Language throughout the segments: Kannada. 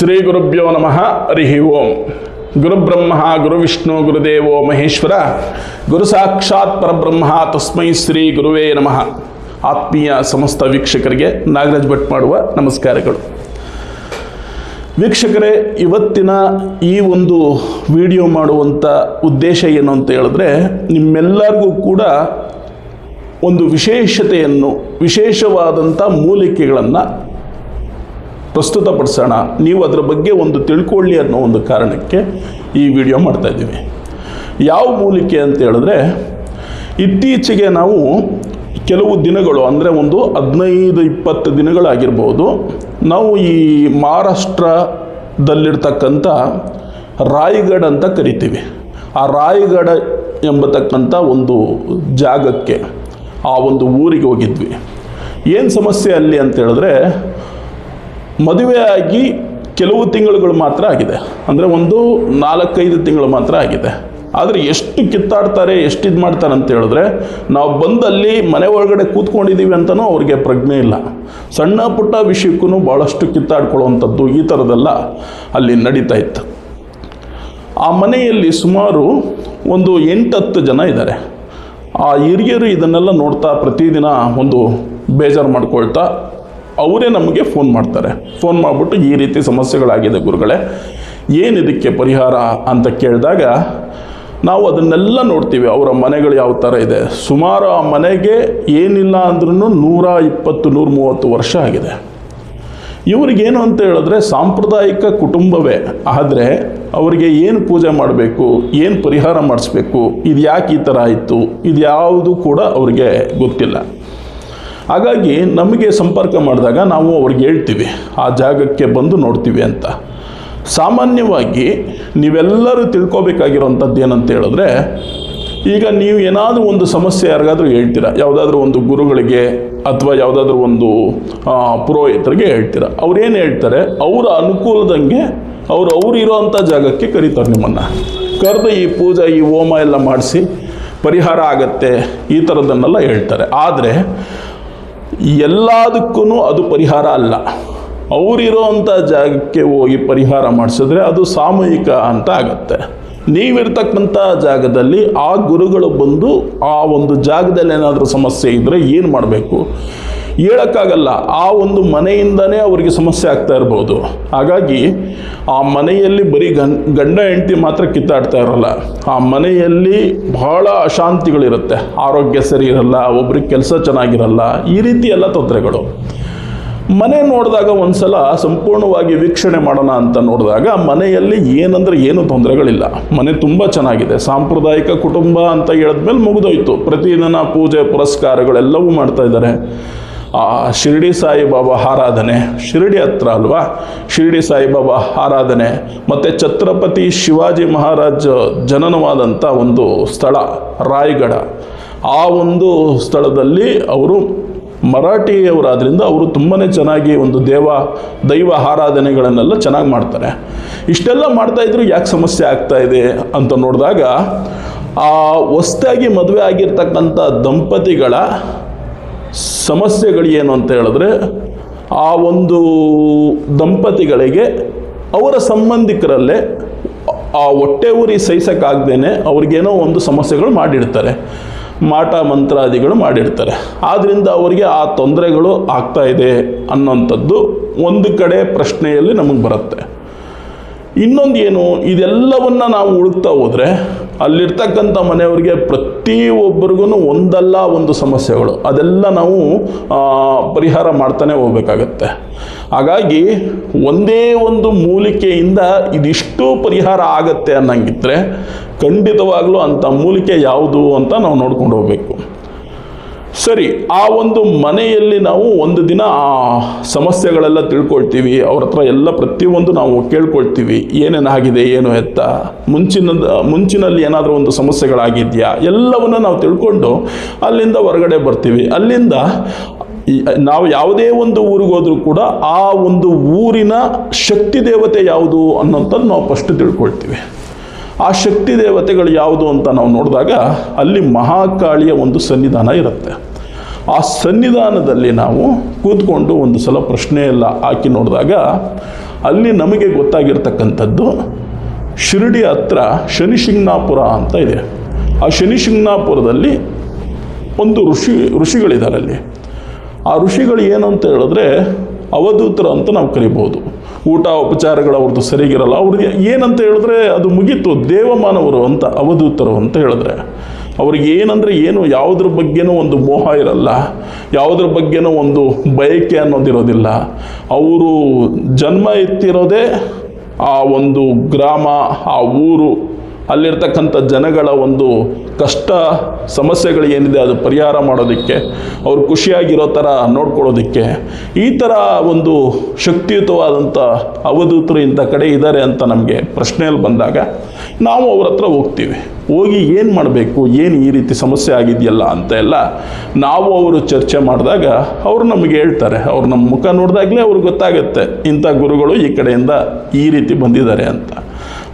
ಶ್ರೀ ಗುರುಭ್ಯೋ ನಮಃ. ಹರಿ ಓಂ. ಗುರುಬ್ರಹ್ಮ ಗುರುವಿಷ್ಣು ಗುರುದೇವೋ ಮಹೇಶ್ವರ, ಗುರು ಸಾಕ್ಷಾತ್ ಪರಬ್ರಹ್ಮ ತಸ್ಮೈ ಶ್ರೀ ಗುರುವೇ ನಮಃ. ಆತ್ಮೀಯ ಸಮಸ್ತ ವೀಕ್ಷಕರಿಗೆ ನಾಗರಾಜ್ ಭಟ್ ಮಾಡುವ ನಮಸ್ಕಾರಗಳು. ವೀಕ್ಷಕರೇ, ಇವತ್ತಿನ ಈ ಒಂದು ವಿಡಿಯೋ ಮಾಡುವಂಥ ಉದ್ದೇಶ ಏನು ಅಂತ ಹೇಳಿದ್ರೆ, ನಿಮ್ಮೆಲ್ಲರಿಗೂ ಕೂಡ ಒಂದು ವಿಶೇಷವಾದಂಥ ಮೂಲಿಕೆಗಳನ್ನು ಪ್ರಸ್ತುತಪಡಿಸೋಣ, ನೀವು ಅದರ ಬಗ್ಗೆ ಒಂದು ತಿಳ್ಕೊಳ್ಳಿ ಅನ್ನೋ ಒಂದು ಕಾರಣಕ್ಕೆ ಈ ವಿಡಿಯೋ ಮಾಡ್ತಾಯಿದ್ದೀವಿ. ಯಾವ ಮೂಲಿಕೆ ಅಂತ ಹೇಳಿದ್ರೆ, ಇತ್ತೀಚೆಗೆ ನಾವು ಕೆಲವು ದಿನಗಳು ಅಂದರೆ ಒಂದು 15-20 ದಿನಗಳಾಗಿರ್ಬೋದು, ನಾವು ಈ ಮಹಾರಾಷ್ಟ್ರದಲ್ಲಿರ್ತಕ್ಕಂಥ ರಾಯಗಢ ಅಂತ ಕರಿತೀವಿ. ಆ ರಾಯಗಢ ಎಂಬತಕ್ಕಂಥ ಒಂದು ಜಾಗಕ್ಕೆ, ಆ ಒಂದು ಊರಿಗೆ ಹೋಗಿದ್ವಿ. ಏನು ಸಮಸ್ಯೆ ಅಲ್ಲಿ ಅಂತ ಹೇಳಿದ್ರೆ, ಮದುವೆಯಾಗಿ ಕೆಲವು ತಿಂಗಳುಗಳು ಮಾತ್ರ ಆಗಿದೆ, ಅಂದರೆ ಒಂದು 4-5 ತಿಂಗಳು ಮಾತ್ರ ಆಗಿದೆ. ಆದರೆ ಎಷ್ಟು ಕಿತ್ತಾಡ್ತಾರೆ, ಎಷ್ಟು ಇದು ಮಾಡ್ತಾರೆ ಅಂತ ಹೇಳಿದ್ರೆ, ನಾವು ಬಂದಲ್ಲಿ ಮನೆ ಒಳಗಡೆ ಕೂತ್ಕೊಂಡಿದ್ದೀವಿ ಅಂತಲೂ ಅವ್ರಿಗೆ ಪ್ರಜ್ಞೆ ಇಲ್ಲ. ಸಣ್ಣ ಪುಟ್ಟ ವಿಷಯಕ್ಕೂ ಭಾಳಷ್ಟು ಕಿತ್ತಾಡ್ಕೊಳ್ಳುವಂಥದ್ದು ಈ ಥರದ್ದೆಲ್ಲ ಅಲ್ಲಿ ನಡೀತಾ ಇತ್ತು. ಆ ಮನೆಯಲ್ಲಿ ಸುಮಾರು ಒಂದು 8-10 ಜನ ಇದ್ದಾರೆ. ಆ ಹಿರಿಯರು ಇದನ್ನೆಲ್ಲ ನೋಡ್ತಾ ಪ್ರತಿದಿನ ಒಂದು ಬೇಜಾರು ಮಾಡ್ಕೊಳ್ತಾ ಅವರೇ ನಮಗೆ ಫೋನ್ ಮಾಡ್ತಾರೆ. ಫೋನ್ ಮಾಡಿಬಿಟ್ಟು ಈ ರೀತಿ ಸಮಸ್ಯೆಗಳಾಗಿದೆ ಗುರುಗಳೇ, ಏನಿದಕ್ಕೆ ಪರಿಹಾರ ಅಂತ ಕೇಳಿದಾಗ ನಾವು ಅದನ್ನೆಲ್ಲ ನೋಡ್ತೀವಿ. ಅವರ ಮನೆಗಳು ಯಾವ ಥರ ಇದೆ. ಸುಮಾರು ಆ ಮನೆಗೆ ಏನಿಲ್ಲ ಅಂದ್ರೂ 120-130 ವರ್ಷ ಆಗಿದೆ. ಇವರಿಗೇನು ಅಂತ ಹೇಳಿದ್ರೆ ಸಾಂಪ್ರದಾಯಿಕ ಕುಟುಂಬವೇ, ಆದರೆ ಅವರಿಗೆ ಏನು ಪೂಜೆ ಮಾಡಬೇಕು, ಏನು ಪರಿಹಾರ ಮಾಡಿಸ್ಬೇಕು, ಇದು ಯಾಕೆ ಈ ಥರ ಆಯಿತು, ಇದು ಯಾವುದು ಕೂಡ ಅವರಿಗೆ ಗೊತ್ತಿಲ್ಲ. ಹಾಗಾಗಿ ನಮಗೆ ಸಂಪರ್ಕ ಮಾಡಿದಾಗ ನಾವು ಅವ್ರಿಗೆ ಹೇಳ್ತೀವಿ ಆ ಜಾಗಕ್ಕೆ ಬಂದು ನೋಡ್ತೀವಿ ಅಂತ. ಸಾಮಾನ್ಯವಾಗಿ ನೀವೆಲ್ಲರೂ ತಿಳ್ಕೊಬೇಕಾಗಿರೋಂಥದ್ದು ಏನಂತ ಹೇಳಿದ್ರೆ, ಈಗ ನೀವು ಏನಾದರೂ ಒಂದು ಸಮಸ್ಯೆ ಯಾರಿಗಾದರೂ ಹೇಳ್ತೀರ, ಯಾವುದಾದ್ರೂ ಒಂದು ಗುರುಗಳಿಗೆ ಅಥವಾ ಯಾವುದಾದ್ರೂ ಒಂದು ಪುರೋಹಿತರಿಗೆ ಹೇಳ್ತೀರ. ಅವ್ರೇನು ಹೇಳ್ತಾರೆ, ಅವರ ಅನುಕೂಲದಂಗೆ ಅವ್ರು ಇರೋವಂಥ ಜಾಗಕ್ಕೆ ಕರೀತಾರೆ. ನಿಮ್ಮನ್ನು ಕರೆದು ಈ ಪೂಜೆ ಈ ಹೋಮ ಎಲ್ಲ ಮಾಡಿಸಿ ಪರಿಹಾರ ಆಗತ್ತೆ ಈ ಥರದನ್ನೆಲ್ಲ ಹೇಳ್ತಾರೆ. ಆದರೆ ಎಲ್ಲದಕ್ಕೂ ಅದು ಪರಿಹಾರ ಅಲ್ಲ. ಅವರಿರೋವಂಥ ಜಾಗಕ್ಕೆ ಹೋಗಿ ಪರಿಹಾರ ಮಾಡಿಸಿದ್ರೆ ಅದು ಸಾಮೂಹಿಕ ಅಂತ ಆಗತ್ತೆ. ನೀವಿರ್ತಕ್ಕಂಥ ಜಾಗದಲ್ಲಿ ಆ ಗುರುಗಳು ಬಂದು ಆ ಒಂದು ಜಾಗದಲ್ಲಿ ಏನಾದರೂ ಸಮಸ್ಯೆ ಇದ್ದರೆ ಏನು ಮಾಡಬೇಕು ಹೇಳೋಕ್ಕಾಗಲ್ಲ. ಆ ಒಂದು ಮನೆಯಿಂದನೇ ಅವರಿಗೆ ಸಮಸ್ಯೆ ಆಗ್ತಾ ಇರ್ಬೋದು. ಹಾಗಾಗಿ ಆ ಮನೆಯಲ್ಲಿ ಬರೀ ಗಂಡ ಹೆಂಡತಿ ಮಾತ್ರ ಕಿತ್ತಾಡ್ತಾ ಇರೋಲ್ಲ, ಆ ಮನೆಯಲ್ಲಿ ಬಹಳ ಅಶಾಂತಿಗಳಿರುತ್ತೆ. ಆರೋಗ್ಯ ಸರಿ ಇರಲ್ಲ, ಒಬ್ರಿಗೆ ಕೆಲಸ ಚೆನ್ನಾಗಿರಲ್ಲ, ಈ ರೀತಿ ಎಲ್ಲ ತೊಂದರೆಗಳು. ಮನೆ ನೋಡಿದಾಗ ಒಂದು ಸಲ ಸಂಪೂರ್ಣವಾಗಿ ವೀಕ್ಷಣೆ ಮಾಡೋಣ ಅಂತ ನೋಡಿದಾಗ ಮನೆಯಲ್ಲಿ ಏನು ತೊಂದರೆಗಳಿಲ್ಲ. ಮನೆ ತುಂಬ ಚೆನ್ನಾಗಿದೆ. ಸಾಂಪ್ರದಾಯಿಕ ಕುಟುಂಬ ಅಂತ ಹೇಳಿದ್ಮೇಲೆ ಮುಗಿದೋಯ್ತು. ಪ್ರತಿದಿನ ಪೂಜೆ ಪುರಸ್ಕಾರಗಳೆಲ್ಲವೂ ಮಾಡ್ತಾ ಇದ್ದಾರೆ. ಶಿರಡಿ ಸಾಯಿಬಾಬಾ ಆರಾಧನೆ, ಶಿರಡಿ ಹತ್ರ ಅಲ್ವಾ, ಶಿರಡಿ ಸಾಯಿಬಾಬಾ ಆರಾಧನೆ, ಮತ್ತು ಛತ್ರಪತಿ ಶಿವಾಜಿ ಮಹಾರಾಜ್ ಜನನವಾದಂಥ ಒಂದು ಸ್ಥಳ ರಾಯಗಢ. ಆ ಒಂದು ಸ್ಥಳದಲ್ಲಿ ಅವರು ಮರಾಠಿಯವರಾದ್ರಿಂದ ಅವರು ತುಂಬಾ ಚೆನ್ನಾಗಿ ಒಂದು ದೈವ ಆರಾಧನೆಗಳನ್ನೆಲ್ಲ ಚೆನ್ನಾಗಿ ಮಾಡ್ತಾರೆ. ಇಷ್ಟೆಲ್ಲ ಮಾಡ್ತಾಯಿದ್ರು ಯಾಕೆ ಸಮಸ್ಯೆ ಆಗ್ತಾಯಿದೆ ಅಂತ ನೋಡಿದಾಗ, ಆ ಹೊಸದಾಗಿ ಮದುವೆ ಆಗಿರ್ತಕ್ಕಂಥ ದಂಪತಿಗಳ ಸಮಸ್ಯೆಗಳು ಏನು ಅಂತ ಹೇಳಿದ್ರೆ, ಆ ಒಂದು ದಂಪತಿಗಳಿಗೆ ಅವರ ಸಂಬಂಧಿಕರಲ್ಲೇ ಆ ಹೊಟ್ಟೆ ಉರಿ ಸಹಿಸೋಕ್ಕಾಗ್ದೇನೆ ಅವ್ರಿಗೇನೋ ಒಂದು ಸಮಸ್ಯೆಗಳು ಮಾಡಿರ್ತಾರೆ, ಮಾಟ ಮಂತ್ರಾದಿಗಳು ಮಾಡಿರ್ತಾರೆ. ಆದ್ದರಿಂದ ಅವರಿಗೆ ಆ ತೊಂದರೆಗಳು ಆಗ್ತಾಯಿದೆ ಅನ್ನೋಂಥದ್ದು ಒಂದು ಕಡೆ ಪ್ರಶ್ನೆಯಲ್ಲಿ ನಮಗೆ ಬರುತ್ತೆ. ಇನ್ನೊಂದು ಏನು, ಇದೆಲ್ಲವನ್ನು ನಾವು ಹುಡುಕ್ತಾ ಹೋದರೆ ಅಲ್ಲಿರ್ತಕ್ಕಂಥ ಮನೆಯವರಿಗೆ ಪ್ರತಿಯೊಬ್ಬರಿಗೂ ಒಂದಲ್ಲ ಒಂದು ಸಮಸ್ಯೆಗಳು, ಅದೆಲ್ಲ ನಾವು ಪರಿಹಾರ ಮಾಡ್ತಾನೆ ಹೋಗ್ಬೇಕಾಗತ್ತೆ. ಹಾಗಾಗಿ ಒಂದೇ ಒಂದು ಮೂಲಿಕೆಯಿಂದ ಇದಿಷ್ಟು ಪರಿಹಾರ ಆಗತ್ತೆ ಅನ್ನಂಗಿದ್ರೆ ಖಂಡಿತವಾಗ್ಲೂ ಅಂಥ ಮೂಲಿಕೆ ಯಾವುದು ಅಂತ ನಾವು ನೋಡ್ಕೊಂಡು ಹೋಗಬೇಕು. ಸರಿ, ಆ ಒಂದು ಮನೆಯಲ್ಲಿ ನಾವು ಒಂದು ದಿನ ಆ ಸಮಸ್ಯೆಗಳೆಲ್ಲ ತಿಳ್ಕೊಳ್ತೀವಿ. ಅವ್ರ ಹತ್ರ ಎಲ್ಲ ಪ್ರತಿಯೊಂದು ನಾವು ಕೇಳ್ಕೊಳ್ತೀವಿ, ಏನೇನಾಗಿದೆ ಏನು ಎತ್ತ, ಮುಂಚಿನಲ್ಲಿ ಏನಾದರೂ ಒಂದು ಸಮಸ್ಯೆಗಳಾಗಿದೆಯಾ ಎಲ್ಲವನ್ನು ನಾವು ತಿಳ್ಕೊಂಡು ಅಲ್ಲಿಂದ ಹೊರಗಡೆ ಬರ್ತೀವಿ. ಅಲ್ಲಿಂದ ನಾವು ಯಾವುದೇ ಒಂದು ಊರಿಗೆ ಹೋದರೂ ಕೂಡ ಆ ಒಂದು ಊರಿನ ಶಕ್ತಿ ದೇವತೆ ಯಾವುದು ಅನ್ನೋಂಥದ್ದು ನಾವು ಫಸ್ಟ್ ತಿಳ್ಕೊಳ್ತೀವಿ. ಆ ಶಕ್ತಿ ದೇವತೆಗಳು ಯಾವುದು ಅಂತ ನಾವು ನೋಡಿದಾಗ ಅಲ್ಲಿ ಮಹಾಕಾಳಿಯ ಒಂದು ಸನ್ನಿಧಾನ ಇರುತ್ತೆ. ಆ ಸನ್ನಿಧಾನದಲ್ಲಿ ನಾವು ಕೂತ್ಕೊಂಡು ಒಂದು ಸಲ ಪ್ರಶ್ನೆ ಎಲ್ಲ ಹಾಕಿ ನೋಡಿದಾಗ ಅಲ್ಲಿ ನಮಗೆ ಗೊತ್ತಾಗಿರ್ತಕ್ಕಂಥದ್ದು ಶಿರಡಿ ಹತ್ರ ಶನಿಶಿಂಗನಾಪುರ ಅಂತ ಇದೆ. ಆ ಶನಿಶಿಂಗನಾಪುರದಲ್ಲಿ ಒಂದು ಋಷಿಗಳಿದ್ದಾರೆ ಅಲ್ಲಿ. ಆ ಋಷಿಗಳು ಏನು ಅಂತ ಹೇಳಿದ್ರೆ ಅವಧೂತರು ಅಂತ ನಾವು ಕರಿಬೋದು. ಊಟ ಉಪಚಾರಗಳು ಅವ್ರದ್ದು ಸರಿಗಿರಲ್ಲ. ಅವ್ರಿಗೆ ಏನಂತ ಹೇಳಿದ್ರೆ ಅದು ಮುಗೀತು, ದೇವಮಾನವರು ಅಂತ ಅವಧೂತರು ಅಂತ ಹೇಳಿದ್ರೆ ಅವ್ರಿಗೆ ಏನಂದರೆ ಏನು, ಯಾವುದ್ರ ಬಗ್ಗೆನೂ ಒಂದು ಮೋಹ ಇರಲ್ಲ, ಯಾವುದ್ರ ಬಗ್ಗೆನೂ ಒಂದು ಬಯಕೆ ಅನ್ನೋದಿರೋದಿಲ್ಲ. ಅವರು ಜನ್ಮ ಎತ್ತಿರೋದೇ ಆ ಒಂದು ಗ್ರಾಮ, ಆ ಊರು, ಅಲ್ಲಿರ್ತಕ್ಕಂಥ ಜನಗಳ ಒಂದು ಕಷ್ಟ ಸಮಸ್ಯೆಗಳು ಏನಿದೆ ಅದು ಪರಿಹಾರ ಮಾಡೋದಕ್ಕೆ, ಅವರು ಖುಷಿಯಾಗಿರೋ ಥರ ನೋಡ್ಕೊಳ್ಳೋದಕ್ಕೆ. ಈ ಥರ ಒಂದು ಶಕ್ತಿಯುತವಾದಂಥ ಅವಧೂತರು ಇಂಥ ಕಡೆ ಇದ್ದಾರೆ ಅಂತ ನಮಗೆ ಪ್ರಶ್ನೆಯಲ್ಲಿ ಬಂದಾಗ ನಾವು ಅವ್ರ ಹತ್ರ ಹೋಗ್ತೀವಿ. ಹೋಗಿ ಏನು ಮಾಡಬೇಕು, ಏನು ಈ ರೀತಿ ಸಮಸ್ಯೆ ಆಗಿದೆಯಲ್ಲ ಅಂತ ಎಲ್ಲ ನಾವು ಅವರು ಚರ್ಚೆ ಮಾಡಿದಾಗ ಅವರು ನಮಗೆ ಹೇಳ್ತಾರೆ. ಅವ್ರು ನಮ್ಮ ಮುಖ ನೋಡಿದಾಗಲೇ ಅವ್ರಿಗೆ ಗೊತ್ತಾಗುತ್ತೆ ಇಂಥ ಗುರುಗಳು ಈ ಕಡೆಯಿಂದ ಈ ರೀತಿ ಬಂದಿದ್ದಾರೆ ಅಂತ.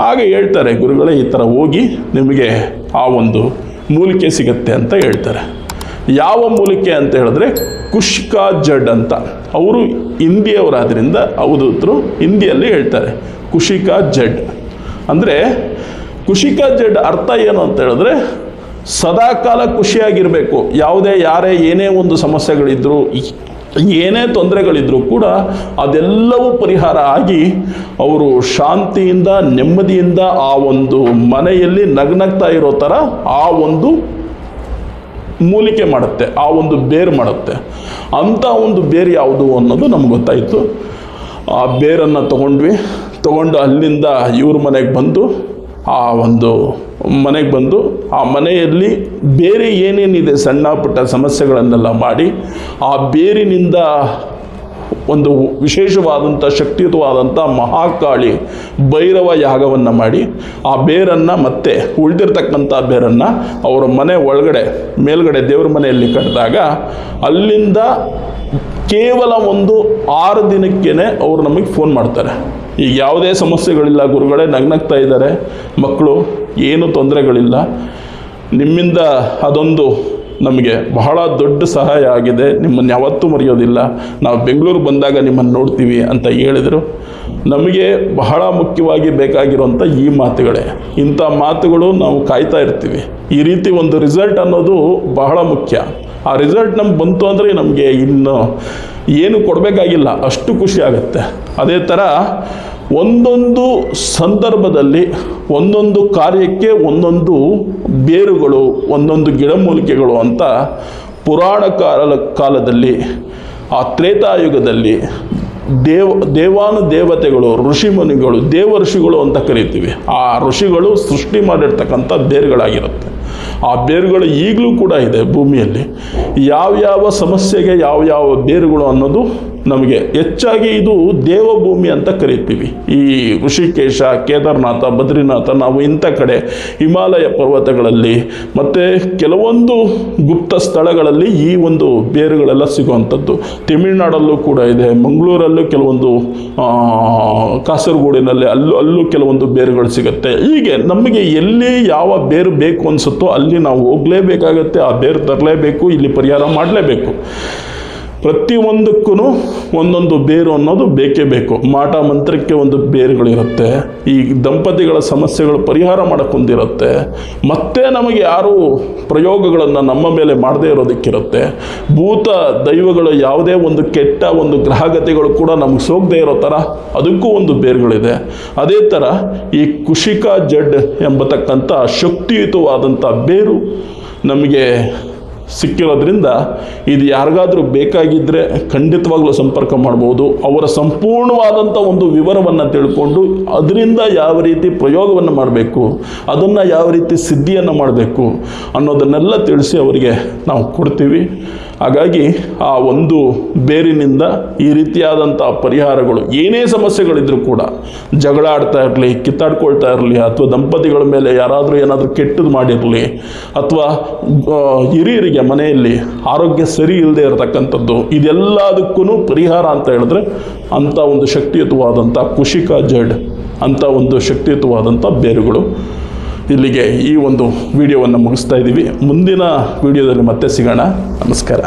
ಆಗ ಹೇಳ್ತಾರೆ, ಗುರುಗಳೇ ಈ ಥರ ಹೋಗಿ ನಿಮಗೆ ಆ ಒಂದು ಮೂಲಿಕೆ ಸಿಗುತ್ತೆ ಅಂತ ಹೇಳ್ತಾರೆ. ಯಾವ ಮೂಲಿಕೆ ಅಂತ ಹೇಳಿದ್ರೆ ಕುಷ್ಕಾ ಜಡ್ ಅಂತ. ಅವರು ಹಿಂದಿಯವರಾದ್ರಿಂದ ಅವಧೂತರು ಹಿಂದಿಯಲ್ಲಿ ಹೇಳ್ತಾರೆ ಕುಶಿಕಾ ಜಡ್ ಅಂದರೆ. ಕುಶಿಕಾ ಜಡ್ ಅರ್ಥ ಏನು ಅಂತ ಹೇಳಿದ್ರೆ ಸದಾಕಾಲ ಖುಷಿಯಾಗಿರಬೇಕು. ಯಾರೇ ಏನೇ ಒಂದು ಸಮಸ್ಯೆಗಳಿದ್ದರೂ, ಏನೇ ತೊಂದರೆಗಳಿದ್ರೂ ಕೂಡ ಅದೆಲ್ಲವೂ ಪರಿಹಾರ ಆಗಿ ಅವರು ಶಾಂತಿಯಿಂದ ನೆಮ್ಮದಿಯಿಂದ ಆ ಒಂದು ಮನೆಯಲ್ಲಿ ನಗ್ನಗ್ತಾ ಇರೋ ಥರ ಆ ಒಂದು ಮೂಲಿಕೆ ಮಾಡುತ್ತೆ, ಆ ಒಂದು ಬೇರು ಮಾಡುತ್ತೆ. ಅಂಥ ಒಂದು ಬೇರು ಯಾವುದು ಅನ್ನೋದು ನಮ್ಗೆ ಗೊತ್ತಾಯಿತು. ಆ ಬೇರನ್ನು ತಗೊಂಡು ಅಲ್ಲಿಂದ ಇವ್ರ ಮನೆಗೆ ಬಂದು ಆ ಮನೆಯಲ್ಲಿ ಬೇರೆ ಏನೇನಿದೆ ಸಣ್ಣ ಪುಟ್ಟ ಸಮಸ್ಯೆಗಳನ್ನೆಲ್ಲ ಮಾಡಿ ಆ ಬೇರಿನಿಂದ ಒಂದು ವಿಶೇಷವಾದಂಥ ಶಕ್ತಿಯುತವಾದಂಥ ಮಹಾಕಾಳಿ ಭೈರವ ಯಾಗವನ್ನು ಮಾಡಿ ಆ ಬೇರನ್ನು ಮತ್ತೆ ಉಳಿದಿರ್ತಕ್ಕಂಥ ಬೇರನ್ನು ಅವರ ಮನೆ ಮೇಲ್ಗಡೆ ದೇವ್ರ ಮನೆಯಲ್ಲಿ ಕಟ್ಟಿದಾಗ ಅಲ್ಲಿಂದ ಕೇವಲ ಒಂದು 6 ದಿನಕ್ಕೇ ಅವರು ನಮಗೆ ಫೋನ್ ಮಾಡ್ತಾರೆ. ಈಗ ಯಾವುದೇ ಸಮಸ್ಯೆಗಳಿಲ್ಲ ಗುರುಗಳೇ, ನಗ್ನಗ್ತಾ ಇದ್ದಾರೆ ಮಕ್ಕಳು, ಏನೂ ತೊಂದರೆಗಳಿಲ್ಲ, ನಿಮ್ಮಿಂದ ಅದೊಂದು ನಮಗೆ ಬಹಳ ದೊಡ್ಡ ಸಹಾಯ ಆಗಿದೆ, ನಿಮ್ಮನ್ನು ಯಾವತ್ತೂ ಮರೆಯೋದಿಲ್ಲ, ನಾವು ಬೆಂಗಳೂರು ಬಂದಾಗ ನಿಮ್ಮನ್ನು ನೋಡ್ತೀವಿ ಅಂತ ಹೇಳಿದರು. ನಮಗೆ ಬಹಳ ಮುಖ್ಯವಾಗಿ ಬೇಕಾಗಿರುವಂಥ ಈ ಮಾತುಗಳೇ. ಇಂಥ ಮಾತುಗಳು ನಾವು ಕಾಯ್ತಾ ಇರ್ತೀವಿ. ಈ ರೀತಿ ಒಂದು ರಿಸಲ್ಟ್ ಅನ್ನೋದು ಬಹಳ ಮುಖ್ಯ. ಆ ರಿಸಲ್ಟ್ ನಮ್ಗೆ ಬಂತು ಅಂದರೆ ನಮಗೆ ಇನ್ನು ಏನು ಕೊಡಬೇಕಾಗಿಲ್ಲ, ಅಷ್ಟು ಖುಷಿ ಆಗುತ್ತೆ. ಅದೇ ಥರ ಒಂದೊಂದು ಸಂದರ್ಭದಲ್ಲಿ ಒಂದೊಂದು ಕಾರ್ಯಕ್ಕೆ ಒಂದೊಂದು ಬೇರುಗಳು, ಒಂದೊಂದು ಗಿಡಮೂಲಿಕೆಗಳು ಅಂತ ಪುರಾಣ ಕಾಲದಲ್ಲಿ, ಆ ತ್ರೇತಾಯುಗದಲ್ಲಿ ದೇವಾನುದೇವತೆಗಳು, ಋಷಿಮುನಿಗಳು, ದೇವಋಷಿಗಳು ಅಂತ ಕರಿತೀವಿ. ಆ ಋಷಿಗಳು ಸೃಷ್ಟಿ ಮಾಡಿರ್ತಕ್ಕಂಥ ಬೇರುಗಳಾಗಿರುತ್ತೆ. ಆ ಬೇರುಗಳು ಈಗಲೂ ಕೂಡ ಇದೆ ಭೂಮಿಯಲ್ಲಿ. ಯಾವ್ಯಾವ ಸಮಸ್ಯೆಗೆ ಯಾವ್ಯಾವ ಬೇರುಗಳು ಅನ್ನೋದು ನಮಗೆ ಹೆಚ್ಚಾಗಿ ಇದು ದೇವಭೂಮಿ ಅಂತ ಕರಿತೀವಿ. ಈ ಋಷಿಕೇಶ, ಕೇದಾರನಾಥ, ಬದ್ರಿನಾಥ, ನಾವು ಇಂಥ ಕಡೆ ಹಿಮಾಲಯ ಪರ್ವತಗಳಲ್ಲಿ ಮತ್ತು ಕೆಲವೊಂದು ಗುಪ್ತ ಸ್ಥಳಗಳಲ್ಲಿ ಈ ಒಂದು ಬೇರುಗಳೆಲ್ಲ ಸಿಗುವಂಥದ್ದು. ತಮಿಳುನಾಡಲ್ಲೂ ಕೂಡ ಇದೆ, ಮಂಗಳೂರಲ್ಲೂ ಕೆಲವೊಂದು, ಕಾಸರಗೋಡಿನಲ್ಲಿ ಅಲ್ಲೂ ಕೆಲವೊಂದು ಬೇರುಗಳು ಸಿಗುತ್ತೆ. ಹೀಗೆ ನಮಗೆ ಎಲ್ಲಿ ಯಾವ ಬೇರು ಬೇಕು ಅನಿಸುತ್ತೋ ಅಲ್ಲಿ ನಾವು ಹೋಗಲೇಬೇಕಾಗತ್ತೆ, ಆ ಬೇರು ತರಲೇಬೇಕು, ಇಲ್ಲಿ ಪರಿಹಾರ ಮಾಡಲೇಬೇಕು. ಪ್ರತಿಯೊಂದಕ್ಕೂ ಒಂದೊಂದು ಬೇರು ಅನ್ನೋದು ಬೇಕೇ ಬೇಕು. ಮಾಟ ಮಂತ್ರಕ್ಕೆ ಒಂದು ಬೇರುಗಳಿರುತ್ತೆ, ಈ ದಂಪತಿಗಳ ಸಮಸ್ಯೆಗಳು ಪರಿಹಾರ ಮಾಡೋಕ್ಕೊಂದಿರುತ್ತೆ, ಮತ್ತೆ ನಮಗೆ ಯಾರು ಪ್ರಯೋಗಗಳನ್ನು ನಮ್ಮ ಮೇಲೆ ಮಾಡದೇ ಇರೋದಕ್ಕಿರುತ್ತೆ. ಭೂತ ದೈವಗಳು ಯಾವುದೇ ಒಂದು ಕೆಟ್ಟ ಒಂದು ಗ್ರಹಗತಿಗಳು ಕೂಡ ನಮಗೆ ಸೋಗದೇ ಇರೋ ಥರ ಅದಕ್ಕೂ ಒಂದು ಬೇರುಗಳಿದೆ. ಅದೇ ಥರ ಈ ಕುಶಿಕಾ ಜಡ್ ಎಂಬತಕ್ಕಂಥ ಶಕ್ತಿಯುತವಾದಂಥ ಬೇರು ನಮಗೆ ಸಿಕ್ಕಿರೋದ್ರಿಂದ ಇದು ಯಾರಿಗಾದರೂ ಬೇಕಾಗಿದ್ದರೆ ಖಂಡಿತವಾಗ್ಲೂ ಸಂಪರ್ಕ ಮಾಡ್ಬೋದು. ಅವರ ಸಂಪೂರ್ಣವಾದಂಥ ಒಂದು ವಿವರವನ್ನು ತಿಳ್ಕೊಂಡು ಅದರಿಂದ ಯಾವ ರೀತಿ ಪ್ರಯೋಗವನ್ನು ಮಾಡಬೇಕು, ಅದನ್ನು ಯಾವ ರೀತಿ ಸಿದ್ಧಿಯನ್ನು ಮಾಡಬೇಕು ಅನ್ನೋದನ್ನೆಲ್ಲ ತಿಳಿಸಿ ಅವರಿಗೆ ನಾವು ಕೊಡ್ತೀವಿ. ಹಾಗಾಗಿ ಆ ಒಂದು ಬೇರಿನಿಂದ ಈ ರೀತಿಯಾದಂಥ ಪರಿಹಾರಗಳು, ಏನೇ ಸಮಸ್ಯೆಗಳಿದ್ರೂ ಕೂಡ, ಜಗಳ ಆಡ್ತಾ ಇರಲಿ, ಕಿತ್ತಾಡ್ಕೊಳ್ತಾ ಇರಲಿ, ಅಥವಾ ದಂಪತಿಗಳ ಮೇಲೆ ಯಾರಾದರೂ ಏನಾದರೂ ಕೆಟ್ಟದ್ದು ಮಾಡಿರಲಿ, ಅಥವಾ ಹಿರಿಯರಿಗೆ ಮನೆಯಲ್ಲಿ ಆರೋಗ್ಯ ಸರಿ ಇಲ್ಲದೆ ಇರತಕ್ಕಂಥದ್ದು, ಇದೆಲ್ಲದಕ್ಕೂ ಪರಿಹಾರ ಅಂತ ಹೇಳಿದ್ರೆ ಅಂಥ ಒಂದು ಶಕ್ತಿಯುತವಾದಂಥ ಕುಶಿಕಾ ಜಡ್ ಅಂಥ ಒಂದು ಶಕ್ತಿಯುತವಾದಂಥ ಬೇರುಗಳು. ಇಲ್ಲಿಗೆ ಈ ಒಂದು ವಿಡಿಯೋವನ್ನು ಮುಗಿಸ್ತಾ ಇದ್ದೀವಿ. ಮುಂದಿನ ವಿಡಿಯೋದಲ್ಲಿ ಮತ್ತೆ ಸಿಗೋಣ. ನಮಸ್ಕಾರ.